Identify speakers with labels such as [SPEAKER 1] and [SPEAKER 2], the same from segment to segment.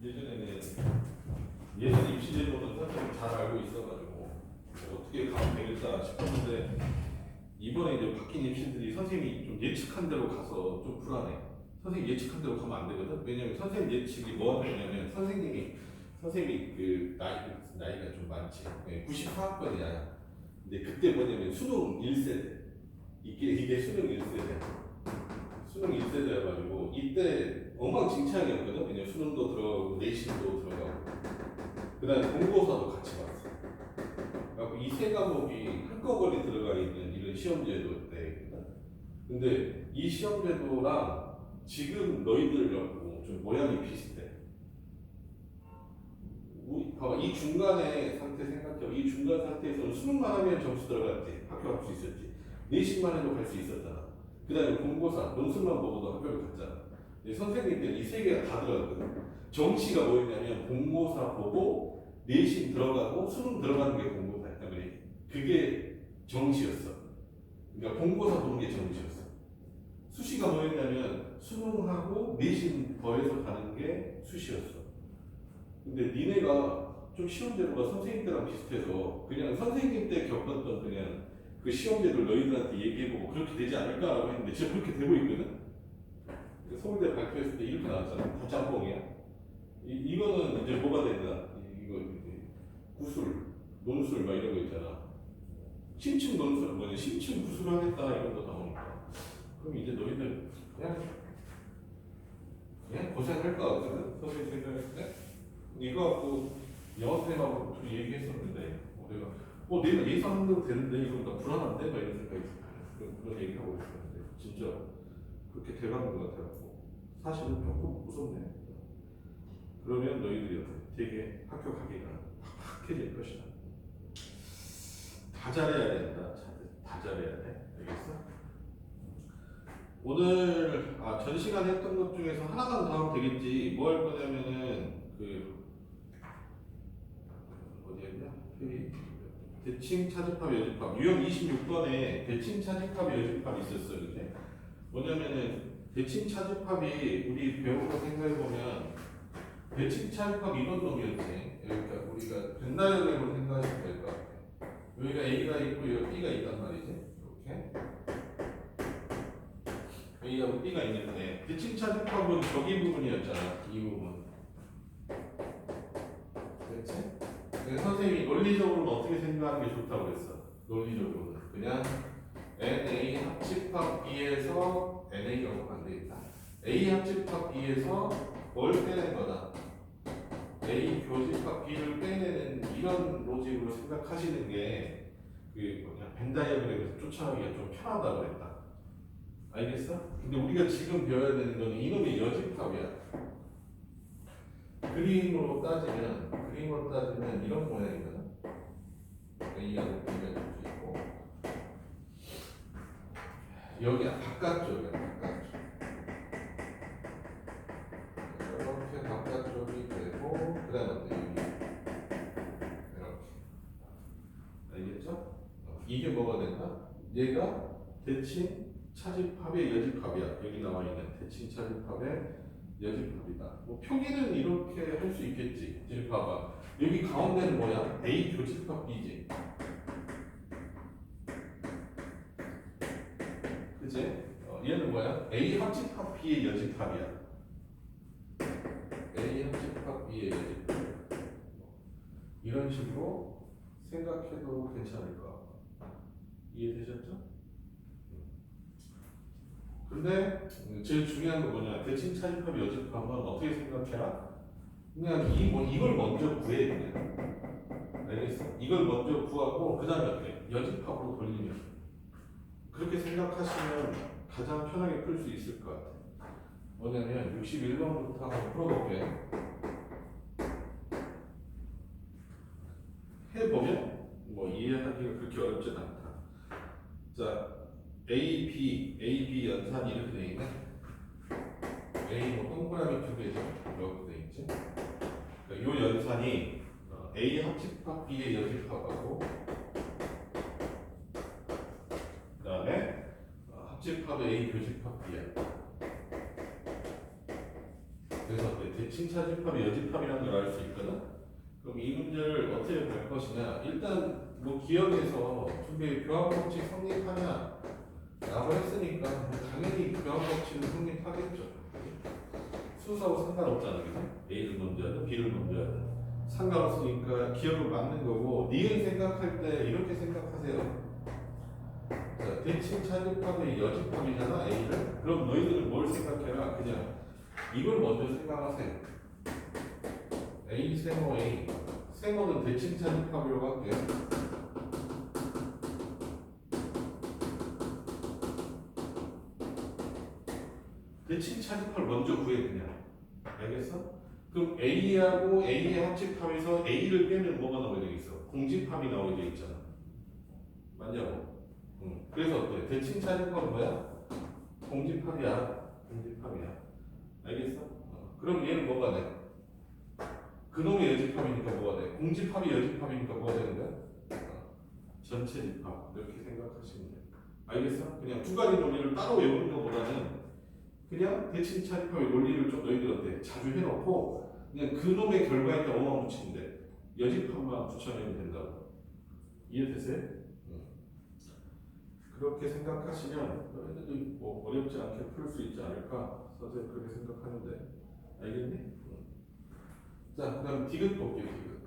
[SPEAKER 1] 예전에는 예전 입시제도는 선생님이 잘 알고 있어가지고 어떻게 가면 되겠다 싶었는데 이번에 이제 바뀐 입시들이 선생님이 좀 예측한 대로 가서 좀 불안해. 선생님 예측한 대로 가면 안 되거든. 왜냐면 선생님 예측이 뭐가 되냐면 선생님이 그 나이가 좀 많지. 94학번이야. 근데 그때 뭐냐면 수능 1세대. 이게 수능 1세대. 수능 1세대여가지고 이때 엉망진창이었거든. 왜냐면 수능도 들어가고 내신도 들어가고 그다음에 공고사도 같이 봤어. 그래서 이 세 과목이 한꺼번에 들어가 있는 이런 시험제도 때거든. 근데 이 시험제도랑 지금 너희들하고 좀 모양이 비슷해. 봐봐, 이 중간에 상태 생각해. 이 중간 상태에서는 수능만 하면 점수 들어갔지. 학교 갈 수 있었지. 내신만 해도 갈 수 있었잖아. 그 다음에 공고사, 논술만 보고도 학교를 갔잖아. 선생님들은 이 세 개가 다 들어갔거든. 정시가 뭐였냐면 공고사 보고 내신 들어가고 수능 들어가는 게 공고사였단 말이야. 그게 정시였어. 그러니까 공고사 보는 게 정시였어. 수시가 뭐였냐면 수능하고 내신 더해서 가는 게 수시였어. 근데 니네가 좀 시험제도가 선생님 때랑 비슷해서 그냥 선생님 때 겪었던 그냥 그 시험제도를 너희들한테 얘기해보고 그렇게 되지 않을까라고 했는데 진짜 그렇게 되고 있거든? 서울대 발표했을 때 이렇게 나왔잖아. 다 짬뽕이야. 이거는 이제 뭐가 된다? 이거 이제 구술, 논술 막 이런 거 있잖아. 심층 논술, 뭐냐, 심층 구술 하겠다 이런 거 나오니까. 그럼 이제 너희들 그냥 고생할 거 같거든? 선생님 생각했을 때? 이거 갖고 영어 선생님하고 둘이 얘기했었는데 내가 예상한 대로 되는데 이거 나 불안한데? 막 이런 생각이 있었거든. 그런 얘기하고 있었는데 진짜 그렇게 돼가는 것 같아갖고 사실은 조금 무섭네. 그러면 너희들이 되게 학교 가기가 팍팍해질 것이다. 다 잘해야 된다. 다 잘해야 돼. 알겠어? 오늘 전 시간에 했던 것 중에서 하나만 더 하면 되겠지. 뭐 할 거냐면은 어디였냐? 대칭 차집합 여집합 유형 26번에 대칭 차집합 여집합이 있었어. 이게 뭐냐면은 대칭 차집합이 우리 배우고 생각해보면 대칭 차집합 이런 놈이었지. 그러니까 우리가 벤다이어그램으로 생각하시면 될 것 같아. 여기가 A가 있고 여기 B가 있단 말이지. 이렇게 A하고 B가 있는데 대칭 차집합은 저기 부분이었잖아. 이 부분. 그렇지? 그래서 선생님이 논리적으로는 어떻게 생각하는 게 좋다고 그랬어. 논리적으로는 그냥 NA 합집합 B에서 NA 경우가 안 되겠다. A 합집합 B에서 뭘 빼낸 거다. A 교집합 B를 빼내는 이런 로직으로 생각하시는 게 벤 다이어그램에서 쫓아가기가 좀 편하다고 그랬다. 알겠어? 근데 우리가 지금 배워야 되는 건 이놈의 여집합이야. 그림으로 따지면 이런 모양이거든. A하고 B가 이렇게 있고 여기가 바깥쪽이야. 이렇게 바깥쪽이 되고 그 다음에 여기 이렇게. 알겠죠? 이게 뭐가 된다? 얘가 대칭 차집합의 여집합이야. 여기 나와 있는 대칭 차집합의 여집합이다. 뭐 표기는 이렇게 할 수 있겠지. 지금 봐봐. 여기 가운데는 뭐야? A 교집합 B지. 그치? 얘는 뭐야? A 합집합 B의 여집합이야. A 합집합 B의 여집합. 이런 식으로 생각해도 괜찮을까? 이해되셨죠? 근데 제일 중요한 건 뭐냐? 대칭 차집합 여집합은 어떻게 생각해라? 그냥 이걸 먼저 구해 그냥. 알겠어? 이걸 먼저 구하고 그 다음에 어떻게? 여집합으로 돌리면 그렇게 생각하시면 가장 편하게 풀 수 있을 것 같아. 뭐냐면 61번부터 한번 풀어볼게. 해보면 뭐 이해하기가 그렇게 어렵진 않다. 자, AB 연산이 이렇게 돼 있네. A 뭐 동그라미 두 개죠. 이렇게 돼 있지. 이 연산이 A 합집합 B의 여집합하고 그 다음에 합집합 A 교집합 B야. 그래서 대칭 차집합이 여집합이라는 걸 알 수 있거든. 그럼 이 문제를 어떻게 볼 것이냐? 일단 뭐 기억에서 두개 교합 법칙 성립하냐? 라고 했으니까 당연히 교합 법칙은 성립하겠죠. 순서하고 상관없잖아, 그죠? A를 먼저 하든 B를 먼저 하든 상관없으니까 기억을 맞는 거고, 니은 생각할 때 이렇게 생각하세요. 자, 대칭 차집합의 여집합이잖아, A를. 그럼 너희들은 뭘 생각해라? 그냥 이걸 먼저 생각하세요. A 세모 A. 세모는 대칭 차집합이라고 할게요. 대칭 차집합을 먼저 구해 그냥. 알겠어? 그럼 A하고 A의 합집합에서 A를 빼면 뭐가 나오게 되겠어? 공집합이 나오게 돼 있잖아. 맞냐고? 응. 그래서 어때? 대칭 차집합은 뭐야? 공집합이야. 공집합이야. 알겠어? 그럼 얘는 뭐가 돼? 그놈의 여집합이니까 뭐가 돼? 공집합이 여집합이니까 뭐가 되는 거야? 전체 집합. 이렇게 생각하시면 돼. 알겠어? 그냥 두 가지 논리를 따로 외우는 것보다는 그냥 대칭 차집합의 논리를 좀 너희들한테 자주 해놓고 그냥 그놈의 결과에다 뭐만 붙이면 돼. 여집합만 붙여내면 된다고. 이해되세요? 그렇게 생각하시면 너희들이 뭐 어렵지 않게 풀 수 있지 않을까? 선생님 그렇게 생각하는데. 알겠니? 자, 그 다음 디귿 볼게요. 디귿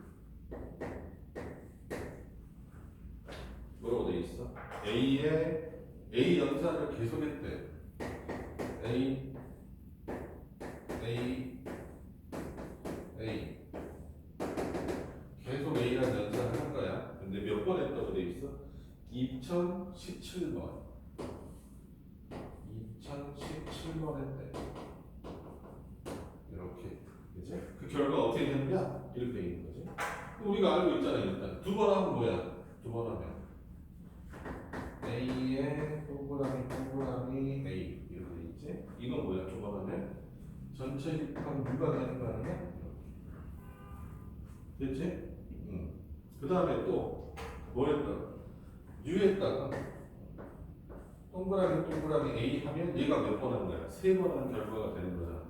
[SPEAKER 1] 뭐라고 돼 있어? A 연산을 계속했대. A 계속 A라는 연산을 한 거야. 근데 몇 번 했다고 돼 있어? 2017번 했대. 이렇게. 이제 그 결과 어떻게 되느냐? 이렇게 돼 있는 거지. 우리가 알고 있잖아. 일단 두 번 하면 뭐야? 두 번 하면 A의 동그라미 A 이렇게 돼 있지. 이건 뭐야? 두 번 하면 전체 집합 U가 되는 거 아니야? 됐지? 그 다음에 또 뭐였다? U에다가 동그라미 A 하면 얘가 몇 번 하는 거야? 세 번 하는 결과가 되는 거잖아.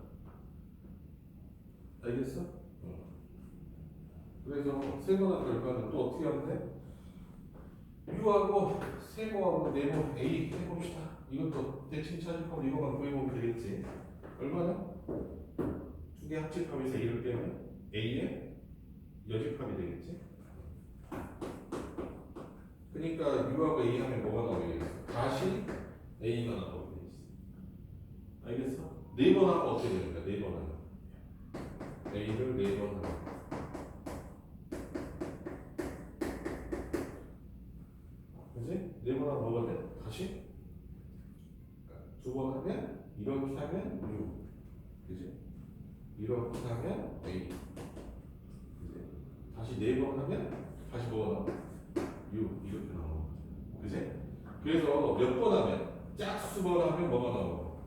[SPEAKER 1] 알겠어? 그래서 세 번 하는 결과는 또 어떻게 하면 돼? U하고 세모하고 네모 A 해봅시다. 이것도 대칭 차집합 이거만 구해보면 되겠지. 얼마나? 두 개 합집합에서 A를 빼면 A의 여집합이 되겠지. 그러니까 U하고 A 하면 뭐가 나오게 되겠어? 다시 A가 나오게 되겠어. 알겠어? 네 번 하면 어떻게 되는 거야? 네 번 하면 A를 네 번 하면 그지? 네 번 하면 뭐가 돼? 다시 두 번 하면 이렇게 하면 U 그지? 이렇게 하면 A 그지? 다시 네 번 하면 다시 뭐가 나와? U 이렇게 나오는 거지 그지? 그래서 몇 번 하면 짝수번 하면 뭐가 나오고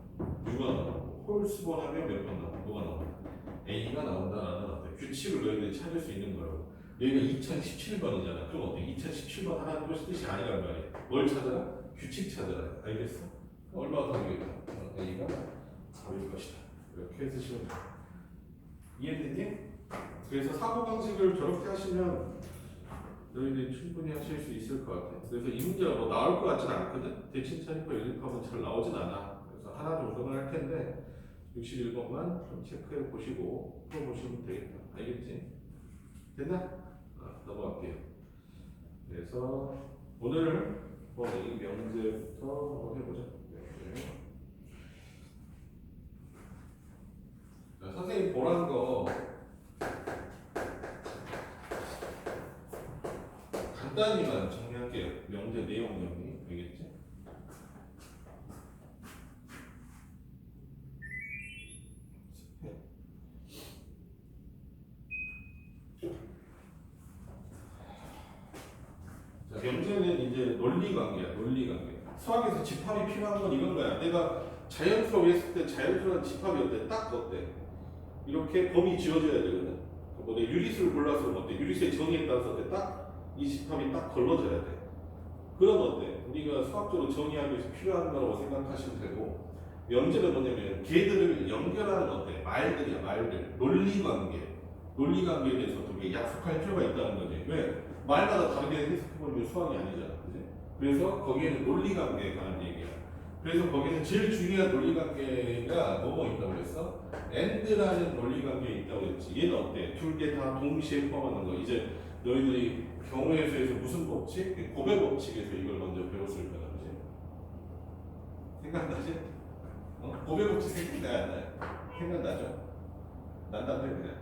[SPEAKER 1] U가 나오고 홀수번 하면 몇 번 나오고 뭐가 나오고 A가 나온다라는 어떤 규칙을 너희들이 찾을 수 있는 거라고. 여기가 2017번이잖아. 그럼 어때? 2017번 하나는 뜻이 아니란 말이야. 뭘 찾아라? 규칙 찾아라. 알겠어? 얼마나 답이겠다. A가 답일 것이다. 이렇게 해주시면 돼. 이해되니? 그래서 사고방식을 저렇게 하시면 너희들이 충분히 하실 수 있을 것 같아. 그래서 이 문제가 뭐 나올 것 같지는 않거든? 대칭 차집합 연립합은 잘 나오진 않아. 그래서 하나 정도는 할 텐데 61번만 좀 체크해 보시고 풀어보시면 되겠다. 알겠지? 됐나? 넘어갈게요. 그래서 오늘 이 명제부터 한번 해보자. 자, 선생님 보란 거 간단히만 정리할게요. 명제 내용 정리. 알겠지? 자, 명제는 이제 논리관계야. 논리관계. 수학에서 집합이 필요한 건 이건 거야. 내가 자연수로 했을 때 자연수라는 집합이 어때? 딱 어때? 이렇게 범위 지어져야 되거든. 뭐 내 유리수를 골라서 어때? 유리수의 정의에 따라서 어때? 딱 이 집합이 딱 걸러져야 돼. 그럼 어때? 우리가 수학적으로 정의하기 위해서 필요한 거라고 생각하시면 되고, 명제는 뭐냐면 걔들을 연결하는 어때? 말들이야, 말들. 논리관계에 대해서 되게 약속할 필요가 있다는 거지. 왜? 말마다 다르게 해석해버리면 수학이 아니잖아. 그지? 그래서 거기에는 논리관계에 관한 얘기야. 그래서 거기는 제일 중요한 논리관계가 뭐뭐 있다고 그랬어? AND라는 논리관계에 있다고 그랬지. 얘는 어때? 둘 개 다 동시에 포함하는 거. 이제 너희들이 경우의 수에서 무슨 법칙? 고백 법칙에서 이걸 먼저 배웠을 거야. 그지? 생각나지? 고백 법칙 생각나요? 안 나요? 생각나죠? 난다며 그냥.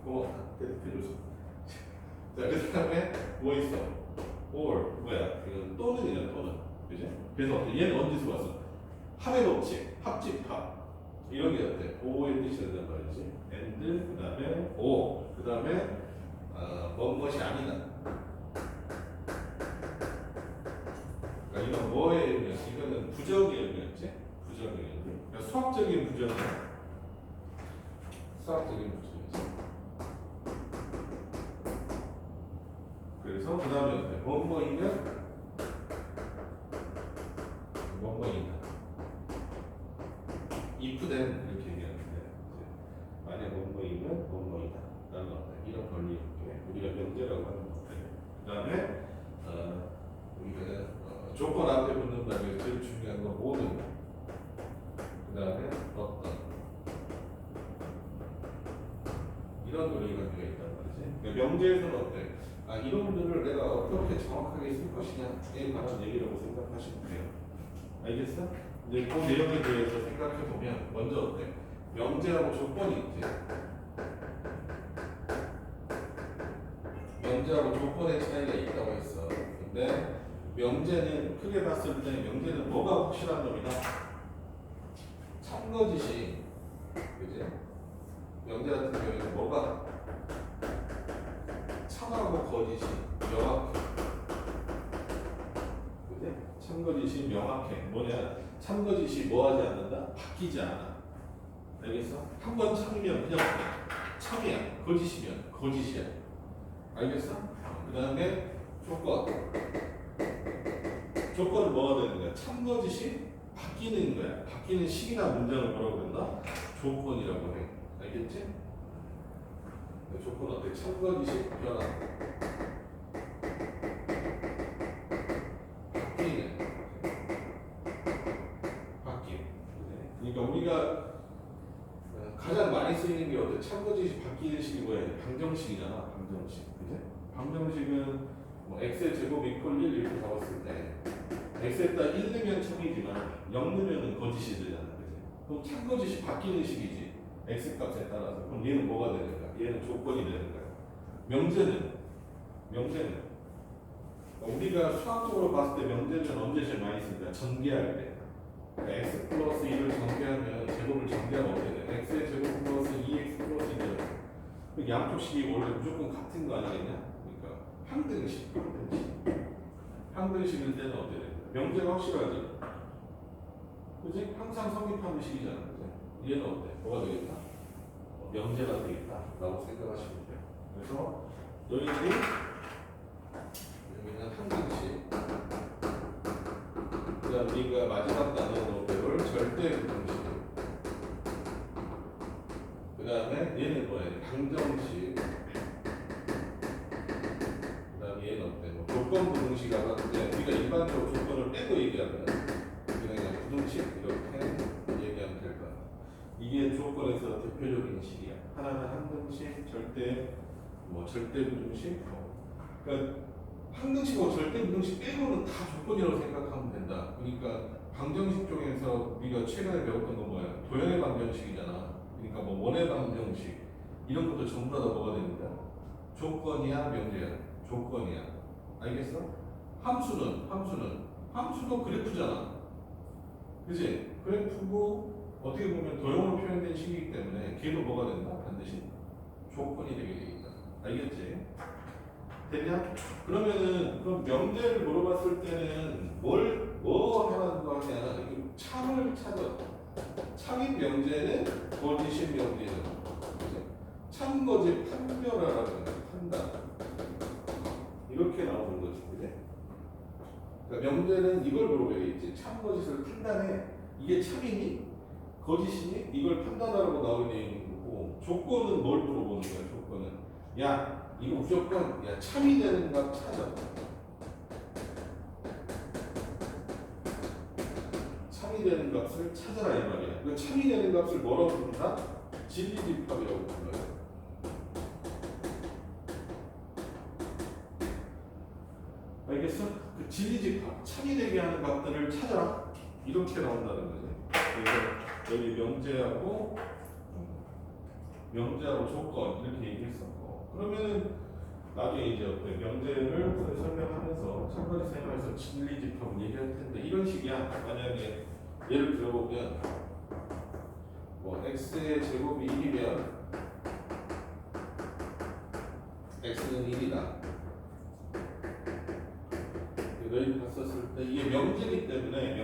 [SPEAKER 1] 고마워. 대표줘서. 자, 그 다음에 뭐 있어? or 뭐야? 이건 또는이야, 또는. 그지? 그래서 얘는 언제 쓰았어? 합의 법칙, 합집합 이런 게 어때? o의 뜻이 된단 말이지. and 그 다음에 o 그 다음에 뭔 것이 아니다. 그러니까 이건 뭐의 의미였어? 이거는 부정의 의미였지? 부정의 의미. 그러니까 수학적인 부정이야. 수학적인 부정이지. 그래서 그 다음에 어때? 뭐뭐이면 뭐뭐이다. if then 이렇게 얘기하는데 만약 뭐뭐이면 뭐뭐이다 라는 어때? 이런 권리 이렇게 우리가 명제라고 하는 건데 그 다음에 우리가 조건 앞에 붙는 말에 제일 중요한 건 모든 그 다음에 어떤 이런 논리관계가 있단 말이지. 그러니까 명제에서는 어때? 이론들을 내가 어떻게 정확하게 쓸 것이냐에 관한 얘기라고 생각하시면 돼요. 알겠어? 이제 그 내용에 대해서 생각해 보면 먼저 어때? 명제하고 조건이 있지. 명제하고 조건의 차이가 있다고 했어. 근데 명제는 크게 봤을 때 명제는 뭐가 확실한 놈이다? 참거짓이 그지? 명제 같은 경우에는 뭐가 참하고 거짓이 명확해. 그지? 참거짓이 명확해. 뭐냐? 참거짓이 뭐하지 않는다? 바뀌지 않아. 알겠어? 한 번 참이면 그냥 참이야. 거짓이면 거짓이야. 알겠어? 그 다음에 조건은 뭐가 되는 거야? 참거짓이 바뀌는 거야. 바뀌는 식이나 문장을 뭐라고 그랬나? 조건이라고 해. 알겠지? 조건 어때? 참거짓이 변화. 그러니까 우리가 가장 많이 쓰이는 게 어때? 참거짓이 바뀌는 식이 뭐야? 방정식이잖아. 방정식. 그지? 방정식은 뭐 x의 제곱 이퀄 1 이렇게 나왔을 때 x에다 1 넣으면 참이지만 0 넣으면 거짓이 되잖아. 그지? 그럼 참거짓이 바뀌는 식이지. x 값에 따라서. 그럼 얘는 뭐가 되는 거야? 얘는 조건이 되는 거야. 명제는 우리가 수학적으로 봤을 때 명제는 언제 제일 많이 쓰냐? 전개할 때. x 플러스 2를 전개하면 제곱을 전개하면 어떻게 돼? x의 제곱 플러스 2x 플러스 2는 양쪽 식이 원래 무조건 같은 거 아니겠냐? 그러니까 항등식일 때는 어떻게 돼? 명제가 확실하지? 그지? 항상 성립하는 식이잖아. 그지? 얘는 어때? 뭐가 되겠다? 명제가 되겠다 라고 생각하시면 돼요. 그래서 너희들이 여기는 항등식 그 다음 우리가 마지막 단어로 배울 절대부등식 그 다음에 얘는 뭐예요? 방정식 그 다음에 얘는 어때? 뭐 조건부등식 하는데 우리가 일반적으로 조건을 빼고 얘기하면 그냥 부등식 이렇게 얘기하면 될 거야. 이게 조건에서 대표적인 식이야. 하나는 항등식, 절대부등식 그러니까 항등식하고 절대부등식 빼고는 다 조건이라고 생각하면 된다. 그러니까 방정식 중에서 우리가 최근에 배웠던 거 뭐야? 도형의 방정식이잖아. 그러니까 뭐 원의 방정식 이런 것도 전부 다 뭐가 됩니다. 조건이야, 명제야. 조건이야. 알겠어? 함수도 그래프잖아. 그지? 그래프고 어떻게 보면 도형으로 표현된 식이기 때문에 걔도 뭐가 된다? 반드시 조건이 되게 되겠다. 알겠지? 됐냐? 그러면은 그럼 명제를 물어봤을 때는 뭐 하는 거 하냐? 참을 찾아. 참인 명제는 거짓인 명제는 참거짓 판별하라는 거지. 판단. 이렇게 나오는 거지, 그래? 그러니까 명제는 이걸 물어봐야겠지. 참 거짓을 판단해. 이게 참이니? 거짓이니? 이걸 판단하라고 나오는 내용이고, 조건은 뭘 물어보는 거야? 조건은 야 이거 무조건 야 참이 되는 값 찾아. 참이 되는 값을 찾아라 이 말이야. 그러니까 참이 되는 값을 뭐라고 부른다? 진리집합이라고 불러요. 알겠어? 그 진리집합, 참이 되게 하는 값들을 찾아라. 이렇게 나온다는 거지. 그래서 여기 명제하고 조건 이렇게 얘기했었고, 그러면은 나중에 이제 명제를 설명하면서 참거리 생활에서 진리집합을 얘기할 텐데 이런 식이야. 만약에 예를 들어보면 뭐 x의 제곱이 1이면 x는 1이다. 너희들 봤었을 때 이게 명제이기 때문에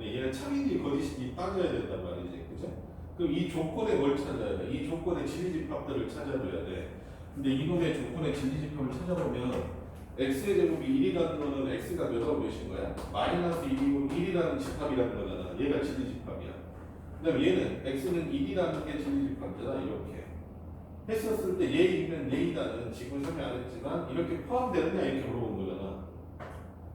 [SPEAKER 1] 얘가 참인지 거짓인지 따져야 된단 말이지, 그죠? 그럼 이 조건에 뭘 찾아야 돼? 이 조건의 진리집합들을 찾아줘야 돼. 근데 이놈의 조건의 진리집합을 찾아보면 x의 제곱이 1이라는 거는 x가 몇하고 몇인 거야? 마이너스 1이고 1이라는 집합이라는 거잖아. 얘가 진리집합이야. 그 다음에 얘는 x는 1이라는 게 진리집합이잖아. 이렇게 했었을 때 얘이면 얘이다는 지금 설명 안 했지만 이렇게 포함되느냐 이렇게 물어본 거잖아.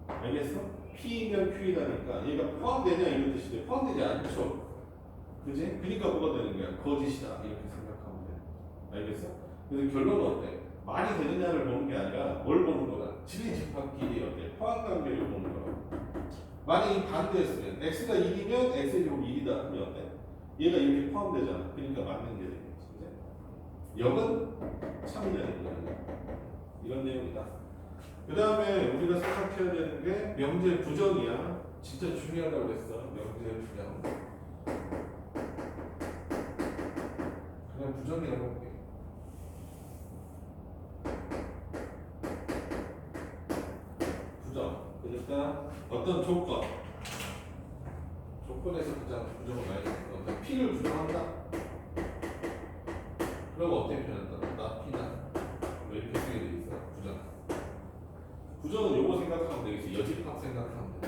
[SPEAKER 1] 알겠어? P면 Q이다니까 얘가 포함되냐 이런 뜻이 돼. 포함되지 않죠. 그지? 그러니까 뭐가 되는 거야? 거짓이다 이렇게 생각하면 돼. 알겠어? 그래서 결론은 어때? 말이 되느냐를 보는 게 아니라 뭘 보는 거다? 진리집합끼리 어때? 포함관계를 보는 거야. 만약에 반대였으면 x가 1이면 x의 제곱 1이다 하면 어때? 얘가 이렇게 포함되잖아. 그러니까 맞는 게 되겠지. 그지? 역은 참이 되는 거야. 이런 내용이다. 그 다음에 우리가 생각해야 되는 게 명제 부정이야. 진짜 중요하다고 그랬어. 명제 부정. 그냥 부정이라고 할게. 부정. 그러니까 어떤 조건에서 가장 부정을 많이 했어. 어떤 P를 부정한다. 그럼 어떻게 표현한다? 나 P다. 왜 이렇게 쓰게 돼 있어? 부정. 부정은 요거 생각하면 되겠지. 여집합 생각하면 돼.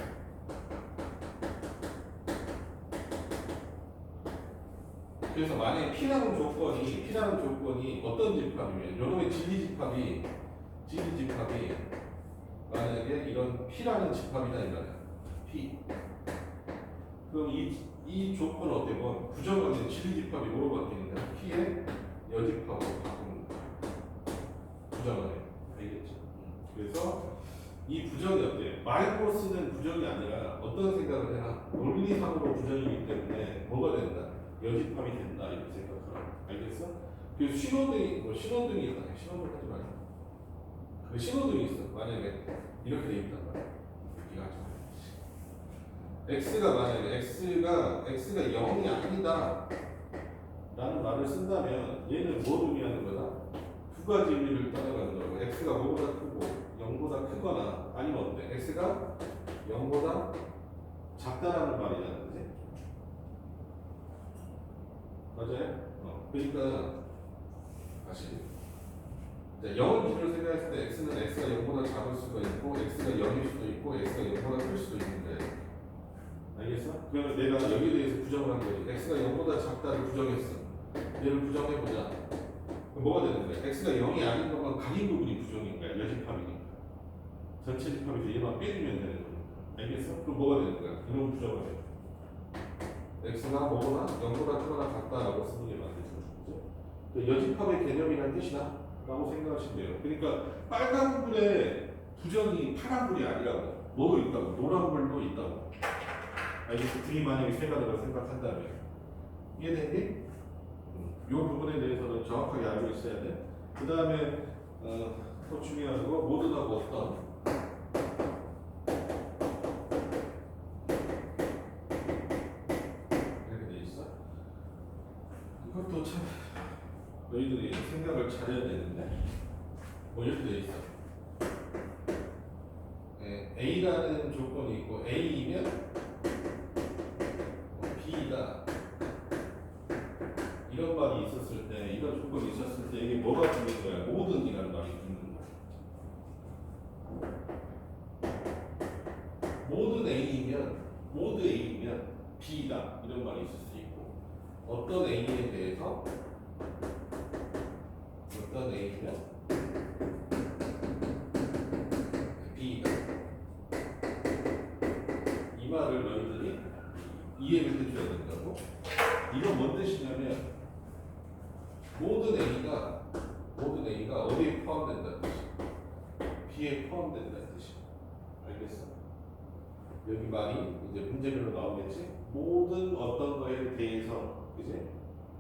[SPEAKER 1] 그래서 만약에 P라는 조건이 어떤 집합이면 요놈의 진리집합이 만약에 이런 P라는 집합이다 이 말이야. P. 그럼 이 조건은 어때? 뭐 부정하면 진리집합이 뭐로 바뀌는가? P의 여집합으로 바꾸는 거야. 부정하네. 알겠죠? 그래서 이 부정이 어때? 말로 쓰는 부정이 아니라 어떤 생각을 해라. 논리상으로 부정이기 때문에 뭐가 된다? 여집합이 된다 이렇게 생각하라. 알겠어? 그래서 신호등이 있다. 신호등 하지 말자. 그 신호등이 있어. 만약에 이렇게 돼 있단 말이야. 이거 하지 마. x가 만약에 x가 0이 아니다 라는 말을 쓴다면 얘는 뭘 의미하는 거다? 두 가지 의미를 따라가는 거고, x가 뭐보다 크고 0보다 크거나 아니면 어때? x가 0보다 작다라는 말이잖아. 그지? 맞아요? 그러니까 다시 0을 기준으로 생각했을 때 x가 0보다 작을 수도 있고 x가 0일 수도 있고 x가 0보다 클 수도 있는데, 알겠어? 그러면 내가 여기에 대해서 부정을 한 거지. x가 0보다 작다를 부정했어. 얘를 부정해보자. 그럼 뭐가 되는 거야? x가 0이 아닌 것만 가린 부분이 부정인 거야. 여집합이니까. 전체 집합에서 얘만 빼주면 되는 거니까. 알겠어? 그럼 뭐가 되는 거야? 이런 부정을 해. x가 뭐보다 0보다 크거나 같다라고 쓰는 게 맞겠죠. 여집합의 개념이란 뜻이다 라고 생각하시면 돼요. 그러니까 빨간불에 부정이 파란불이 아니라고. 뭐도 있다고. 노란불도 있다고. 알겠어? 등이 만약에 세 가지라고 생각한다면 이해되니? 이 부분에 대해서는 정확하게 알고 있어야 돼. 그 다음에 또 중요한 거 모든하고 어떤 이렇게 돼 있어. 이것도 참 너희들이 생각을 잘해야 되는데 뭐 이렇게 돼 있어. A라는 조건이 있고 A이면 B다. 이런 말이 있었을 때, 이런 조건이 있었을 때 이게 뭐가 붙는 거야? 모든이라는 말이 붙는 거야. 모두 A면 B다 이런 말이 있을 수 있고 어떤 A에 대해서 어떤 A면 B다 이 말을 너희들이 이해를 해줘야 된다고. 이건 뭔 뜻이냐면 모든 A가 어디에 포함된다는 뜻이야. B에 포함된다는 뜻이야. 알겠어? 여기 말이 이제 문제별로 나오겠지? 모든 어떤 거에 대해서, 그지?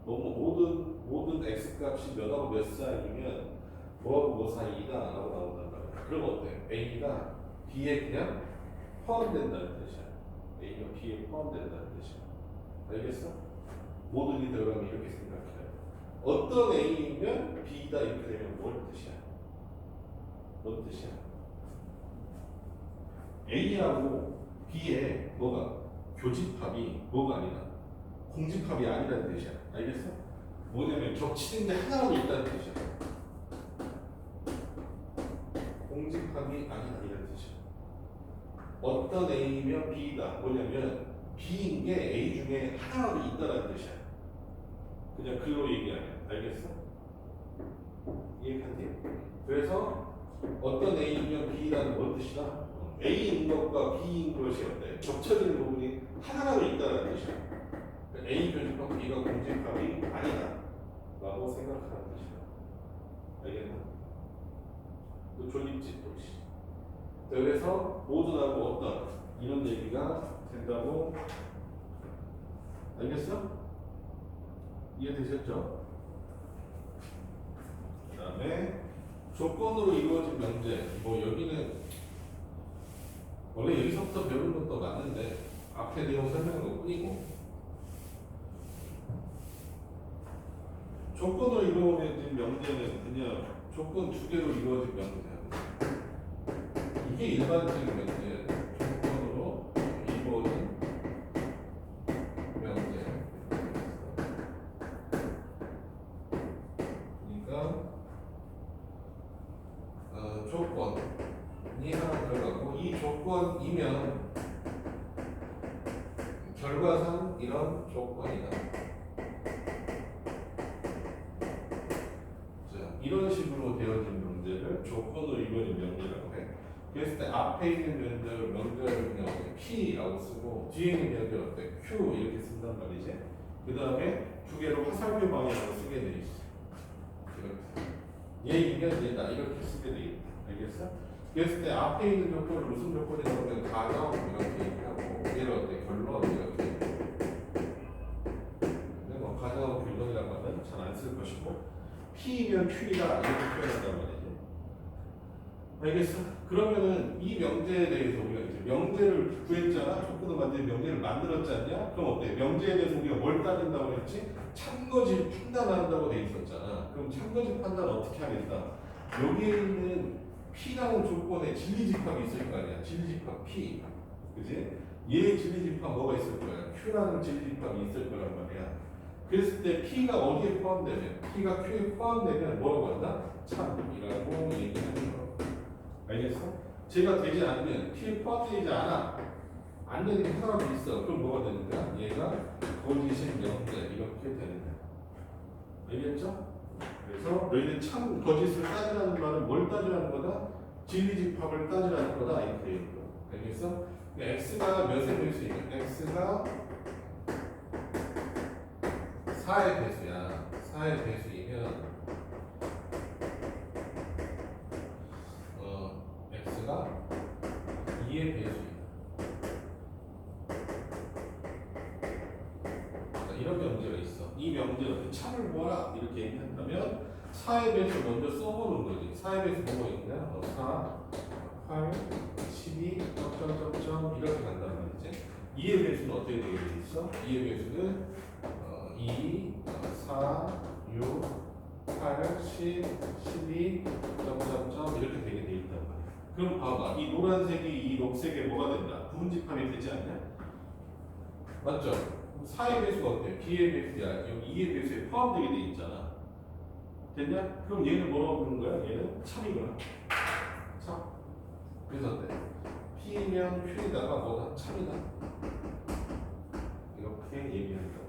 [SPEAKER 1] 모든 x 값이 몇하고 몇 사이면 뭐하고 뭐 사이다 라고 나온단 말이야. 그럼 어때? A가 B에 그냥 포함된다는 뜻이야. A가 B에 포함된다는 뜻이야. 알겠어? 모든 이 들어가면 이렇게 생각해. 어떤 A이면 B다 이렇게 되면 뭘 뜻이야? 뭔 뜻이야? A하고 B의 뭐가 교집합이 뭐가 아니라 공집합이 아니라는 뜻이야. 알겠어? 뭐냐면 겹치는데 하나로 있다는 뜻이야. 공집합이 아니라는 뜻이야. 어떤 A면 B다. 뭐냐면 B인 게 A 중에 하나로 있다는 뜻이야. 그냥 글로 얘기하면. 알겠어? 이해하니? 그래서 어떤 A면 B라는 뭔 뜻이다? A인 것과 B인 것이 어때? 겹쳐지는 부분이 하나로 있다는 뜻이야. 그러니까 A 교집합 B가 공집합이 아니다 라고 생각하는 뜻이야. 알겠나? 또 졸립지 또. 그래서 모두하고 어떤 이런 얘기가 된다고. 알겠어? 이해되셨죠? 그 다음에 조건으로 이루어진 명제. 뭐 여기는 원래 여기서부터 배우는 것도 맞는데 앞에 내용 설명한 것 뿐이고, 조건으로 이루어진 명제는 그냥 조건 두 개로 이루어진 명제야. 이게 일반적인 명제예요. 조건으로 이루어진 명제. 그러니까 조건이 하나 들어가고 이 조건이면 결과상 이런 조건이다. 자, 이런 식으로 되어진 명제를 조건으로 이루어진 명제라고 해. 그랬을 때 앞에 있는 명제를 그냥 P라고 쓰고 뒤에 있는 명제를 어때? Q 이렇게 쓴단 말이지. 그 다음에 두 개로 화살표 방향으로 쓰게 돼 있어. 이렇게. 얘이면 얘다 이렇게 쓰게 돼 있다. 알겠어? 그랬을 때 앞에 있는 조건을 무슨 조건이라고 하면 가정 이렇게 얘기하고 얘를 어때? 결론 이렇게 얘기하고. 근데 뭐 가정 결론이라고 하면 잘 안 쓸 것이고 P이면 Q이다 이렇게 표현한단 말이지. 알겠어? 그러면은 이 명제에 대해서 우리가 이제 명제를 구했잖아. 조건을 만든 명제를 만들었지 않냐? 그럼 어때? 명제에 대해서 우리가 뭘 따진다고 했지? 참거짓 판단한다고 돼 있었잖아. 그럼 참거짓 판단 어떻게 하겠다? 여기에 있는 P라는 조건에 진리집합이 있을 거 아니야. 진리집합 P. 그지? 얘의 진리집합 뭐가 있을 거야? Q라는 진리집합이 있을 거란 말이야. 그랬을 때 P가 어디에 포함되면, P가 Q에 포함되면 뭐라고 한다? 참이라고 얘기하는 거. 알겠어? 제가 되지 않으면 P에 포함되지 않아. 안 되는 게 하나도 있어. 그럼 뭐가 되는 거야? 얘가 거짓인 명제 이렇게 되는 거야. 알겠죠? 그래서 너희는 참 거짓을 따지라는 말은 뭘 따지라는 거다? 진리집합을 따지라는 거다 이렇게 얘기해. 알겠어? x가 몇의 배수이면 x가 4의 배수야. 4의 배수이면 x가 2의 배수이다. 이런 명제가 있어. 이 명제는 참을 모아라 이렇게 얘기한다면 4의 배수 먼저 써보는 거지. 4의 배수 뭐가 있냐? 4, 8, 12, 점점점점 이렇게 간단 말이지. 2의 배수는 어떻게 되어 있어? 2의 배수는 2, 4, 6, 8, 10, 12, 점점점 이렇게 되게 돼 있단 말이야. 그럼 봐봐. 이 노란색이 이 녹색에 뭐가 된다? 부분집합이 되지 않냐? 맞죠? 4의 배수가 어때? B의 배수야. 여기 2의 배수에 포함되게 돼 있잖아. 됐냐? 그럼 얘는 뭐라고 부르는 거야? 얘는 참이구나. 참. 그래서 어때? P면 Q에다가 뭐다? 참이다. 이렇게 얘기한다.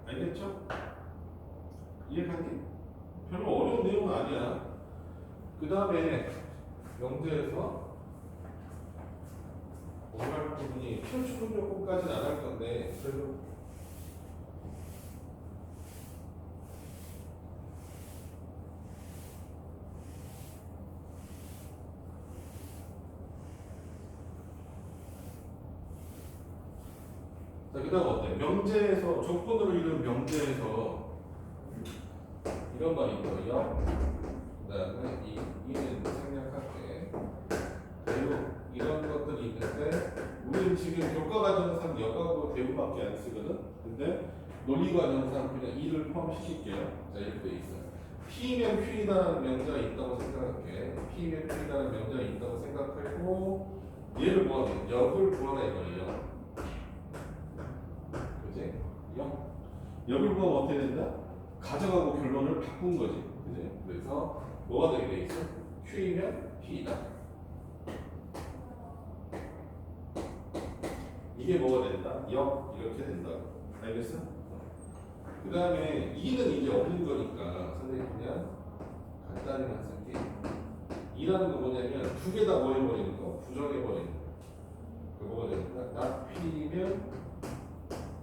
[SPEAKER 1] 알겠죠? 이해가니? 별로 어려운 내용은 아니야. 그 다음에 명제에서 공부할 부분이 필수품 요건까지는 안 할 건데 그래도 자, 그 다음 어때? 명제에서 조건으로 이룬 명제에서 이런 말이 있고요. 그 다음에 이는 생략할게. 대우 이런 것들이 있는데 우리는 지금 교과과정상 여가고 대우밖에 안 쓰거든. 근데 논리과정상 그냥 이를 포함시킬게요. 자, 이렇게 돼 있어요. P면 Q이라는 명제가 있다고 생각할게. P면 Q이라는 명제가 있다고 생각하고 얘를 뭐하면 역을 구하라 이거예요. 그지? 역을 구하면 어떻게 된다? 가져가고 결론을 바꾼 거지. 그지? 그래서 뭐가 되게 돼 있어? Q이면 P이다. 이게 뭐가 된다? 역 이렇게 된다. 알겠어? 그 다음에 2는 이제 없는 거니까 선생님 그냥 간단히만 쓸게. 2라는 거 뭐냐면 두 개 다 뭐 해버리는 거? 부정해버리는 거. 그 뭐가 되는 거야? not P면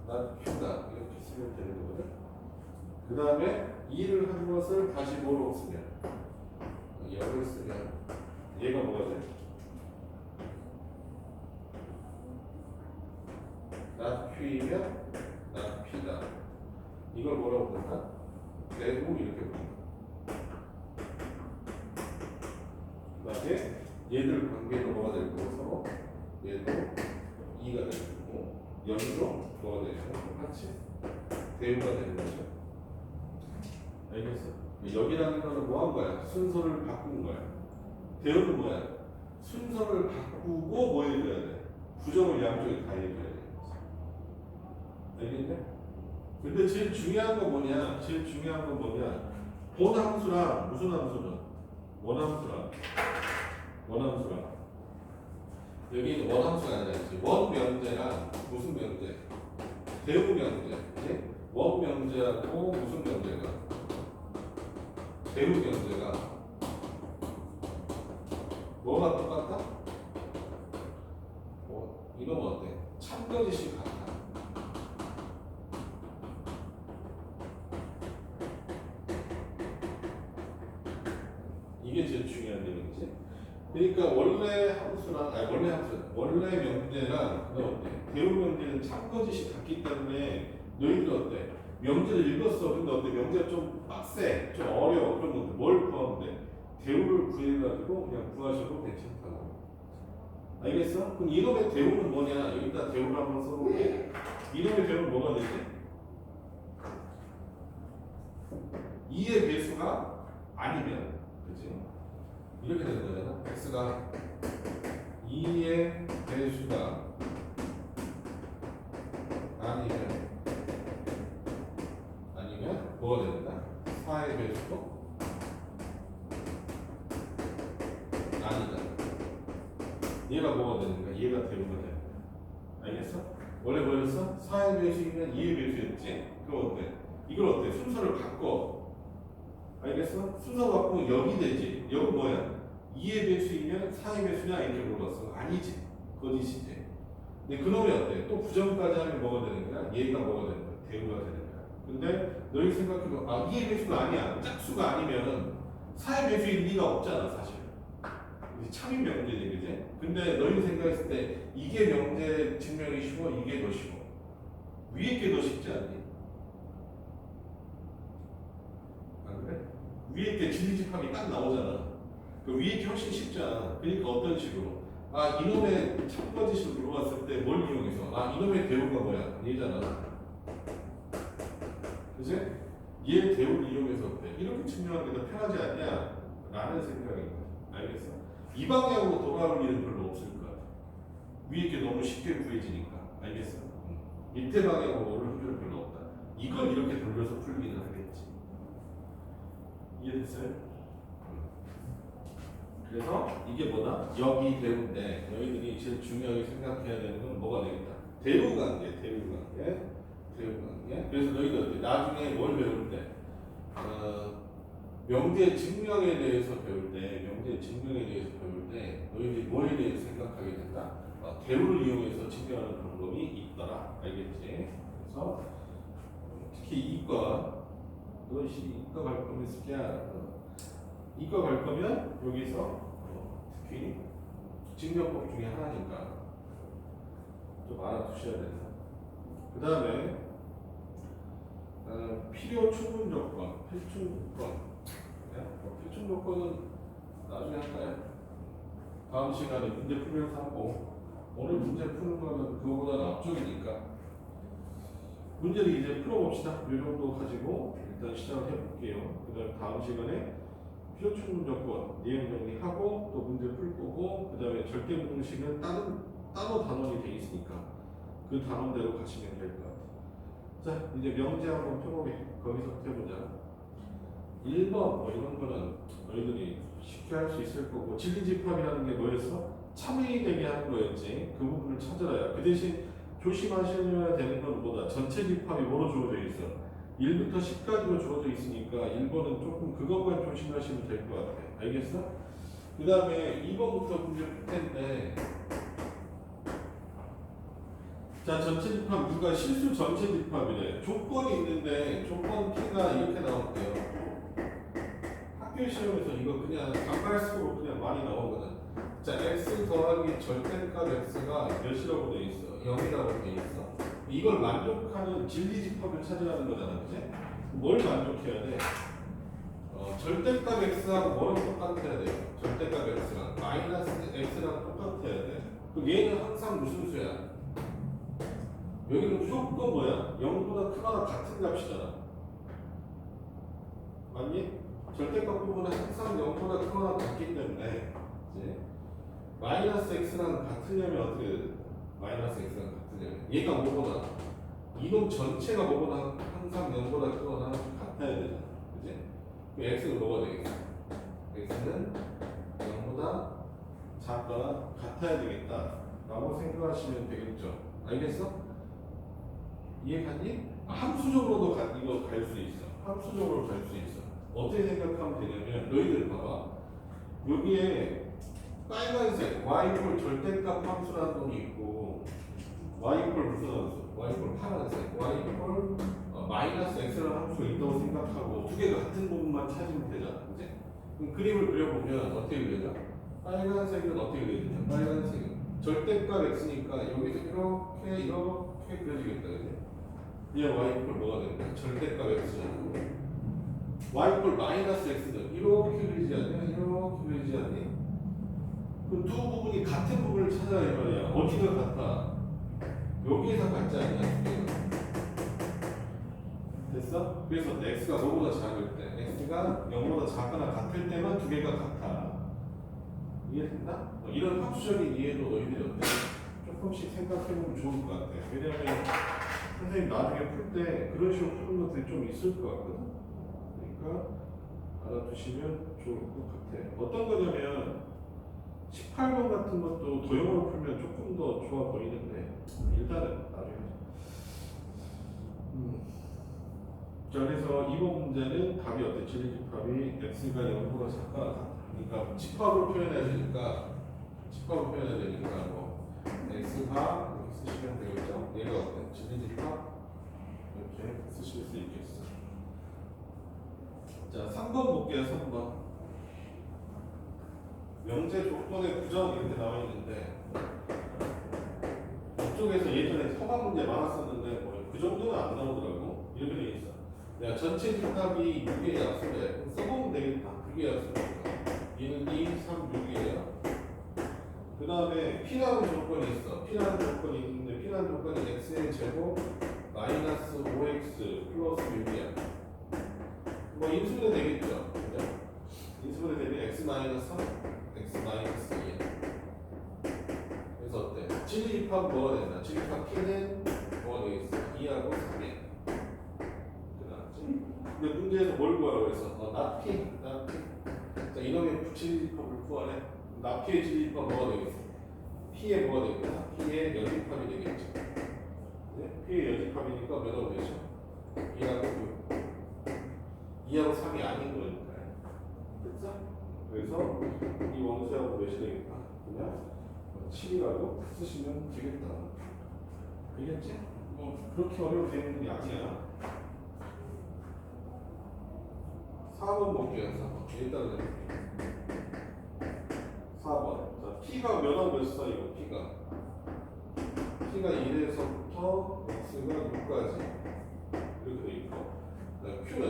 [SPEAKER 1] not Q다. 이렇게 쓰면 되는 거거든. 그 다음에 2를 한 것을 다시 뭐로 쓰면 역을 쓰면 얘가 뭐가 돼? not Q이면 not P다. 이걸 뭐라고 부른다? 대우 이렇게 부른다. 그 다음에 얘들 관계도 뭐가 되고 서로 얘도 2가 되고 연도 뭐가 되죠? 똑같이 대우가 되는 거죠. 알겠어? 여기라는 거는 뭐 한 거야? 순서를 바꾼 거야. 대우는 뭐야? 순서를 바꾸고 뭐 해줘야 돼? 부정을 양쪽에 다 해줘야 돼. 알겠네? 근데 제일 중요한 건 뭐냐? 제일 중요한 건 뭐냐? 본함수랑 무슨 함수는? 원함수랑 원함수랑 여기는 원함수가 아니라 원명제랑 무슨 명제? 대우 명제. 그치? 원명제하고 무슨 명제가? 대우 명제가 뭐가 똑같다? 이건 어때? 참거짓이 같아. 이게 제일 중요한 내용이지. 그러니까 원래 명제랑 어때? 대우 명제는 참거짓이 같기 때문에 너희들 어때? 명제를 읽었어. 근데 어때? 명제가 좀 빡세, 좀 어려워. 그러면 뭘 구하면 돼? 대우를 구해가지고 그냥 구하셔도 괜찮다고. 알겠어? 그럼 이놈의 대우는 뭐냐? 여기다 대우를 한번 써볼게. 이놈의 대우는 뭐가 되지? 2의 배수가 아니면, 그치? 이렇게 되는 거잖아. x가 2의 배수가 아니면 뭐가 된다? 4의 배수도 아니다. 얘가 뭐가 되는 거야? 얘가 대우가 되는 거야. 알겠어? 원래 뭐였어? 4의 배수이면 2의 배수였지? 그럼 어때? 이걸 어때? 순서를 바꿔. 알겠어? 순서 바꾸면 역이 되지. 역은 뭐야? 2의 배수이면 4의 배수냐? 이렇게 물어봤어. 아니지. 거짓이지. 근데 그놈이 어때? 또 부정까지 하면 뭐가 되는 거야? 얘가 뭐가 되는 거야? 대우가 되는 거야. 근데 너희 생각해봐. 2의 배수가 아니야. 짝수가 아니면 4의 배수일 리가 없잖아, 사실. 참인 명제지, 그지? 근데 너희 생각했을 때 이게 명제 증명이 쉬워? 이게 더 쉬워? 위에 게 더 쉽지 않니? 안 그래? 위에 게 진리집합이 딱 나오잖아. 그 위에 게 훨씬 쉽잖아. 그러니까 어떤 식으로? 이놈의 참거짓을 물어봤을 때 뭘 이용해서? 이놈의 대우가 뭐야? 얘잖아. 그지? 얘 대우를 이용해서 어때? 이렇게 증명하는 게 더 편하지 않냐? 라는 생각인 거야. 알겠어? 이 방향으로 돌아올 일은 별로 없을 것 같아. 위에 게 너무 쉽게 구해지니까. 알겠어? 밑에 방향으로 오를 필요 별로 없다. 이걸 이렇게 돌려서 풀기는 하겠지. 이해됐어요? 그래서 이게 뭐다? 역이 대우인데 너희들이 제일 중요하게 생각해야 되는 건 뭐가 되겠다? 대우 관계, 대우 관계. 대우관계. 그래서 너희들 나중에 뭘 배울 때, 명제 증명에 대해서 배울 때, 너희들이 뭐에 대해서 생각하게 된다? 대우를 이용해서 증명하는 방법이 있더라. 알겠지? 그래서 특히 이과, 너 이과 갈 거면 스키야. 이과 갈 거면 여기서 특히 증명법 중에 하나니까 좀 알아두셔야 된다. 그 다음에 필요 충분 조건, 필충 조건. 필충 조건은 나중에 할까요? 다음 시간에 문제 풀면서 하고, 오늘 문제 푸는 거는 그거보다는 앞쪽이니까 문제를 이제 풀어봅시다. 이 정도 가지고 일단 시작을 해볼게요. 그 다음에 다음 시간에 필요 충분 조건 내용 정리하고 또 문제 풀 거고, 그 다음에 절대 공식은 따로 단원이 돼 있으니까 그 단원대로 가시면 될 것 같아요. 자, 이제 명제 한번 펴보게. 거기서부터 해보자. 1번 뭐 이런 거는 너희들이 쉽게 할 수 있을 거고, 진리집합이라는 게 뭐였어? 참회의 되게 하는 거였지. 그 부분을 찾아라야. 그 대신 조심하셔야 되는 건 뭐다? 전체 집합이 뭐로 주어져 있어? 1부터 10까지로 주어져 있으니까 1번은 조금 그것만 조심하시면 될 것 같아. 알겠어? 그 다음에 2번부터 문제 풀 텐데, 자, 전체 집합 누가 실수 전체 집합이래. 조건이 있는데 조건 P가 이렇게 나올게요. 학교 시험에서 이거 그냥 단발식으로 그냥 많이 나오거든. 자, x 더하기 절대값 x가 몇이라고 돼 있어? 0이라고 돼 있어. 이걸 만족하는 진리 집합을 찾으라는 거잖아, 그치? 뭘 만족해야 돼? 절대값 x하고 뭐랑 똑같아야 돼요? 절대값 x랑 마이너스 x랑 똑같아야 돼. 그럼 얘는 항상 무슨 수야? 여기는 무조건 뭐야? 0보다 크거나 같은 값이잖아. 맞니? 절대값 부분은 항상 0보다 크거나 같기 때문에 이제 마이너스 x랑 같으려면 어떻게 해야 돼? 마이너스 x랑 같으려면 얘가 뭐보다 이놈 전체가 뭐보다 항상 0보다 크거나 같아야 되잖아. 그치? 그럼 x는 뭐가 되겠어? x는 0보다 작거나 같아야 되겠다 라고 생각하시면 되겠죠. 알겠어? 이해갔니? 함수적으로도 이거 갈 수 있어. 함수적으로 갈 수 있어. 어떻게 생각하면 되냐면, 너희들 봐봐. 여기에 빨간색 y 이퀄 절대값 함수라는 놈이 있고, y 이퀄 무슨 함수? y 이퀄 파란색 y 이퀄 마이너스 x라는 함수가 있다고 생각하고 두 개가 같은 부분만 찾으면 되잖아. 그치? 그럼 그림을 그려보면 어떻게 그려져? 빨간색은 어떻게 그려지냐? 빨간색은 절대값 x니까 여기서 이렇게 그려지겠다. 그치? 얘 y 이퀄 뭐가 되는 거야? 절대값 x잖아. y 이퀄 마이너스 x는 이렇게 그리지 않냐? 이렇게 그리지 않니? 그 두 부분이 같은 부분을 찾아야 할 말이야. 어디가 같아? 여기에서 같지 않냐? 두 개가. 됐어? 그래서 x가 뭐보다 작을 때, x가 0보다 작거나 같을 때만 두 개가 같아. 이해된다? 이런 학수적인 이해도 너희들이 어때? 조금씩 생각해보면 좋을 것 같아. 왜냐면 선생님 나중에 풀 때 그런 식으로 푸는 것들이 좀 있을 것 같거든. 그러니까 알아두시면 좋을 것 같아. 어떤 거냐면 18번 같은 것도 도형으로 풀면 조금 더 좋아 보이는데 일단은 나중에. 자, 그래서 이번 문제는 답이 어때? 진리집합이 x가 0보다 작거나 같다. 그러니까 집합으로 표현해야 되니까 뭐 x가 이렇게 쓰시면 되겠죠? 얘가 어때? 진리집합 이렇게 쓰실 수 있겠어. 자, 3번 볼게요. 3번. 명제 조건의 부정 이렇게 나와 있는데, 이쪽에서 예전에 서반 문제 많았었는데 뭐 그 정도는 안 나오더라고. 이렇게 돼 있어. 야, 전체 집합이 6의 약수래. 써보면 되겠다. 6의 약수니까. 얘는 2, 3, 6이에요. 그 다음에 P라는 조건이 있어. P라는 조건이 있는데, P라는 조건이 x의 제곱 마이너스 5x 플러스 6이야. 뭐 인수분해 되겠죠. 그죠? 인수분해 되면 x 마이너스 3, x 마이너스 2야. 그래서 어때? 진리집합 뭐가 된다? 진리집합 P는 뭐가 되겠어? 2하고 3이야. 근데 문제에서 뭘 구하라고 했어? 납피. 자, 이놈의 진리집합을 구하래. 납피의 진리집합 뭐가 되겠어? P의 뭐가 되겠다? P의 연립합이 되겠죠. 네? P의 여집합이니까 몇 하고 되죠? 2하고 6. 2하고 3이 아닌 거니까. 됐죠? 그래서 이 원수하고 몇이 되겠다? 그냥 7이라고 쓰시면 되겠다. 알겠지? 뭐 그렇게 어려운 내용이 아니야. 4번 볼게요. 4번. 일단은 4번. 자, P가 몇하고 몇 사이고 P가 1에서부터 X가 6까지 이렇게 돼 있고, Q는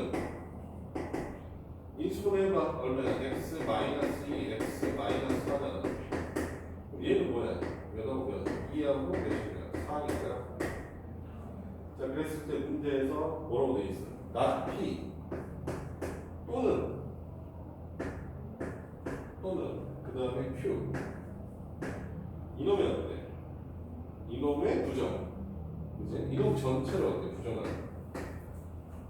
[SPEAKER 1] 인수분해해봐. 얼마야? X 마이너스 2, X 마이너스 4잖아. 얘는 뭐야? 몇하고 몇? 2하고 몇이냐? 4니까. 자, 그랬을 때 문제에서 뭐라고 돼 있어? not P 또는 그 다음에 Q. 이놈이 어때? 이놈의 부정. 그치? 이놈 전체를 어때? 부정하는.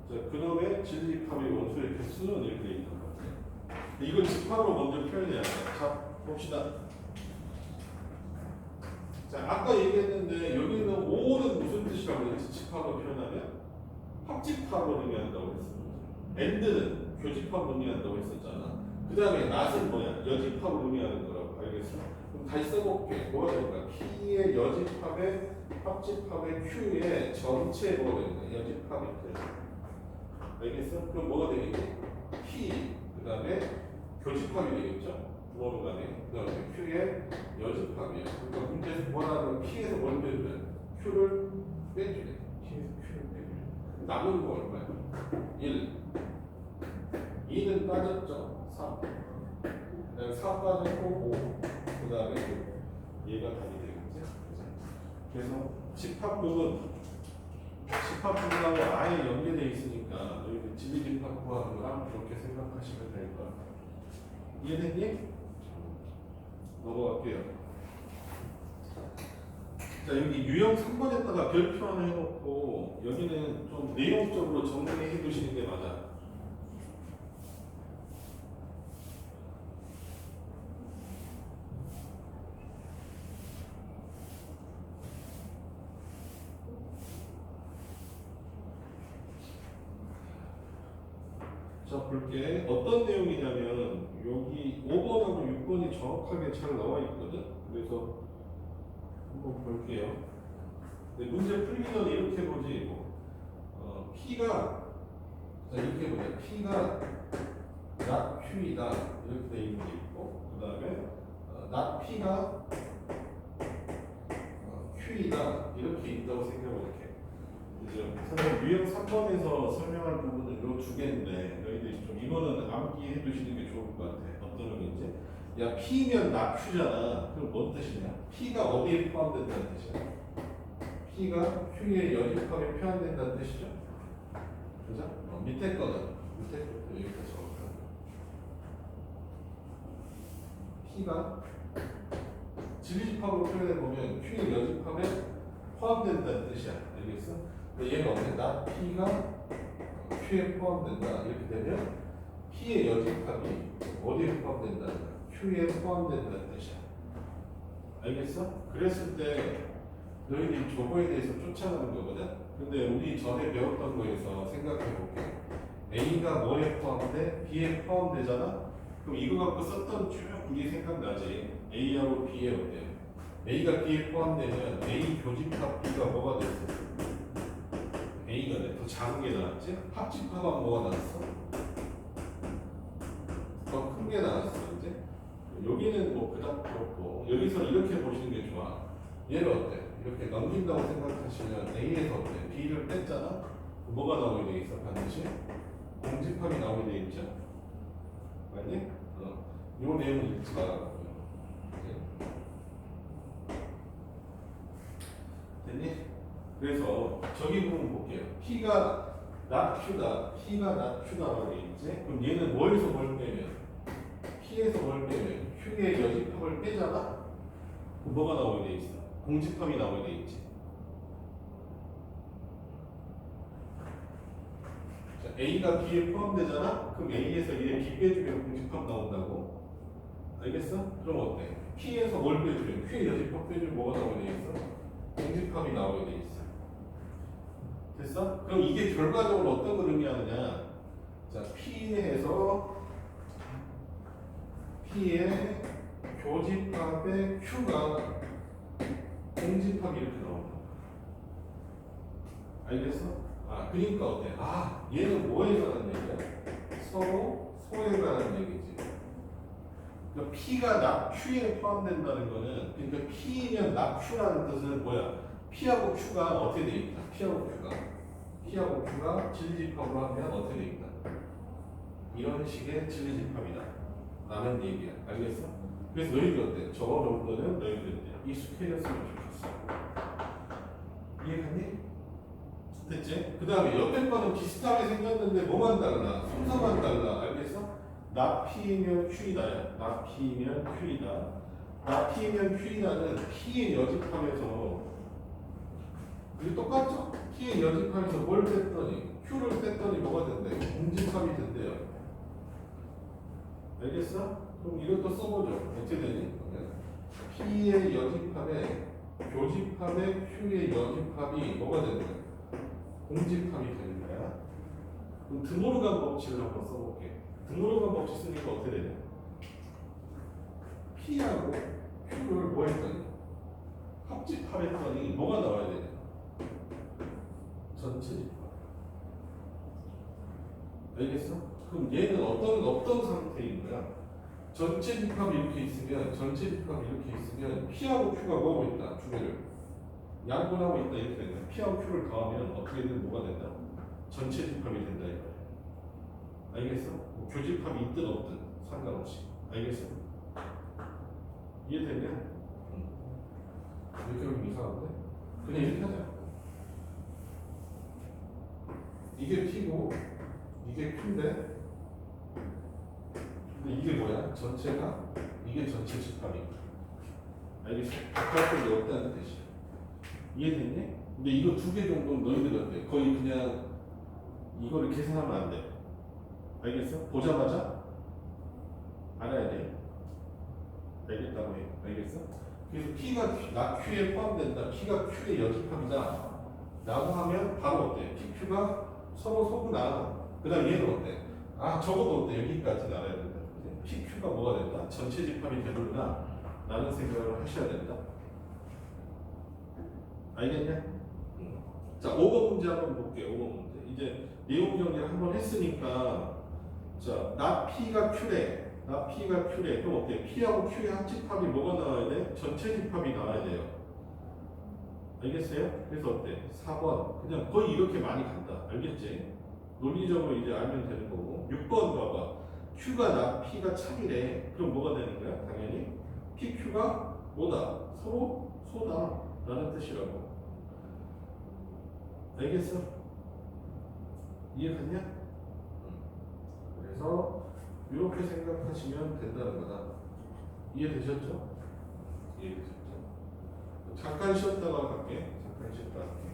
[SPEAKER 1] 자, 그놈의 진리합의 원소의 개수는 이렇게 돼 있는 거지. 이걸 집합으로 먼저 표현해야 돼. 자, 봅시다. 자, 아까 얘기했는데 여기는 5는 무슨 뜻이라고 했지? 집합으로 표현하면 합집합으로 의미한다고 했어. and는 교집합으로 의미한다고 했었잖아. 그 다음에 not은 뭐야? 여집합으로 의미하는 거라고. 알겠어? 그럼 다시 써볼게. 뭐가 될까? P의 여집합의 합집합의 Q의 전체 뭐가 되는 거야? 여집합이 돼. 알겠어? 그럼 뭐가 되겠니? P 그 다음에 교집합이 되겠죠? 부호로 가네. 그 다음에 Q의 여집합이에요. 그러니까 문제에서 원하는 P에서 뭘 빼주면 Q를 빼주래. P에서 Q를 빼주래. 남은 거 얼마야? 1. 2는 빠졌죠? 3. 그 다음에 4 빠졌고 5. 그 다음에 6. 얘가 답이 되겠지? 그래서 집합부분하고 아예 연계되어 있으니까 여기 진리집합 구하는 거랑 그렇게 생각하시면 될 것 같아요. 이해됐니? 넘어갈게요. 자, 여기 유형 3번에다가 별표 하나 해놓고 여기는 좀 내용적으로 정리해 두시는 게 맞아. 자, 볼게. 어떤 내용이냐면 여기 5번하고 6번이 정확하게 잘 나와 있거든. 그래서 한번 볼게요. 네, 문제 풀기 전에 이렇게 보지. P가 자, 이렇게 보자. P가 not Q이다 이렇게 돼 있는 게 있고, 그 다음에 not P가 Q이다 이렇게 있다고 생각해볼게. 그래서 유형 3번에서 설명할 부분은 이 두 개인데 너희들이 좀 이거는 암기해 두시는 게 좋을 것 같아. 어떤 의미인지. 야, P면 not Q잖아. 그럼 뭔 뜻이냐? P가 어디에 포함된다는 뜻이야? P가 Q의 여집합에 포함된다는 뜻이죠? 그죠? 밑에 거는 밑에 것도 여기까지 적을까? P가 진리집합으로 표현해보면 Q의 여집합에 포함된다는 뜻이야. 알겠어? 얘는 어때? 나 P가 Q에 포함된다. 이렇게 되면 P의 여집합이 어디에 포함된다? Q에 포함된다는 뜻이야. 알겠어? 그랬을 때 너희들이 저거에 대해서 쫓아가는 거거든? 근데 우리 전에 배웠던 거에서 생각해볼게. A가 뭐에 포함돼? B에 포함되잖아? 그럼 이거 갖고 썼던 쭉 우리 생각나지? A하고 B에 어때? A가 B에 포함되면 A 교집합 B가 뭐가 됐어? A가 더 작은 게 나왔지? 합집합은 뭐가 나왔어? 더 큰 게 나왔어. 이제 여기는 뭐 그닥 그렇고 여기서 이렇게 보시는 게 좋아. 얘를 어때? 이렇게 넘긴다고 생각하시면 A에서 어때? B를 뺐잖아? 뭐가 나오게 돼 있어? 반드시 공집합이 나오게 돼 있죠? 맞니? 요 내용 읽지 말라고요. 됐니? 그래서 저기 부분 볼게요. P가 not Q다. P가 not Q다라고 돼 있지? 그럼 얘는 뭐에서 뭘 빼면? P에서 뭘 빼면? Q의 여집합을 빼잖아? 그럼 뭐가 나오게 돼 있어? 공집합이 나오게 돼 있지. 자, A가 B에 포함되잖아? 그럼 A에서 얘 B 빼주면 공집합 나온다고. 알겠어? 그럼 어때? P에서 뭘 빼주면? Q의 여집합 빼주면 뭐가 나오게 돼 있어? 공집합이 나오게 돼 있어. 됐어? 그럼 이게 결과적으로 어떤 걸 의미하느냐? 자, P의 교집합의 Q가 공집합이 이렇게 나온다. 알겠어? 아, 그러니까 어때? 아, 얘는 뭐에 관한 얘기야? 서로 소에 관한 얘기지. 그러니까 P가 납 Q에 포함된다는 거는, 그러니까 P면 납 Q라는 뜻은 뭐야? P하고 Q가 어떻게 돼 있다? P하고 Q가 진리집합으로 하면 어떻게 돼 있다? 이런 식의 진리집합이다 라는 얘기야. 알겠어? 그래서 너희들 어때? 저거 정도는 너희들 익숙해졌으면 좋겠어. 이해갔니? 됐지? 그 다음에 옆에 거는 비슷하게 생겼는데 뭐만 달라? 순서만 달라. 알겠어? 납P면 Q이다야. 납P면 Q이다. 납P면 Q이다는 P의 여집합에서 이게 똑같죠? P의 여집합에서 뭘 뺐더니 Q를 뺐더니 뭐가 된대? 공집합이 된대요. 알겠어? 그럼 이것도 써보죠. 어떻게 되니? P의 여집합에 교집합의 Q의 여집합이 뭐가 되는 거야? 공집합이 되는 거야. 그럼 드모르간 법칙을 한번 써볼게. 드모르간 법칙 쓰니까 어떻게 되냐? P하고 Q를 뭐 했더니? 합집합했더니 뭐가 나와야 되냐? 전체 집합. 알겠어? 그럼 얘는 어떤 상태인 거야? 전체 집합이 이렇게 있으면 P하고 Q가 뭐하고 있다? 주례를 양분하고 있다 이렇게 되는 거야. P하고 Q를 더하면 어떻게든 뭐가 된다? 전체 집합이 된다 이거야. 알겠어? 뭐 교집합이 있든 없든 상관없이. 알겠어? 이해되냐? 이렇게 하면 이상한데? 그냥 이렇게 하자. 이게 P고 이게 Q인데 근데 이게 뭐야? 전체가 이게 전체 집합이야. 알겠어? 복합적이 없다는 뜻이야. 이해됐니? 근데 이거 두 개 정도는 너희들 어때? 거의 그냥 이거를 계산하면 안 돼. 알겠어? 보자마자 알아야 돼. 알겠다고 해. 알겠어? 그래서 P가 나 Q에 포함된다. P가 Q의 여집합이다. 라고 하면 바로 어때? P, Q가 서로 소구나. 그 다음 얘는 어때? 아, 적어도 어때? 여기까지는 알아야 된다. P, Q가 뭐가 된다? 전체 집합이 되는구나. 라는 생각을 하셔야 된다. 알겠냐? 자, 5번 문제 한번 볼게요. 5번 문제. 이제 내용 정리를 한번 했으니까 자, 나 P가 Q래. 그럼 어때? P하고 Q의 합집합이 뭐가 나와야 돼? 전체 집합이 나와야 돼요. 알겠어요? 그래서 어때? 4번. 그냥 거의 이렇게 많이 간다. 알겠지? 논리적으로 이제 알면 되는 거고. 6번 봐봐. Q가 나 P가 참이래. 그럼 뭐가 되는 거야? 당연히 PQ가 뭐다? 서로 소다 라는 뜻이라고. 알겠어? 이해갔냐? 그래서 이렇게 생각하시면 된다는 거다. 이해되셨죠? 이해되셨죠? 잠깐 쉬었다가 갈게. 잠깐 쉬었다 갈게.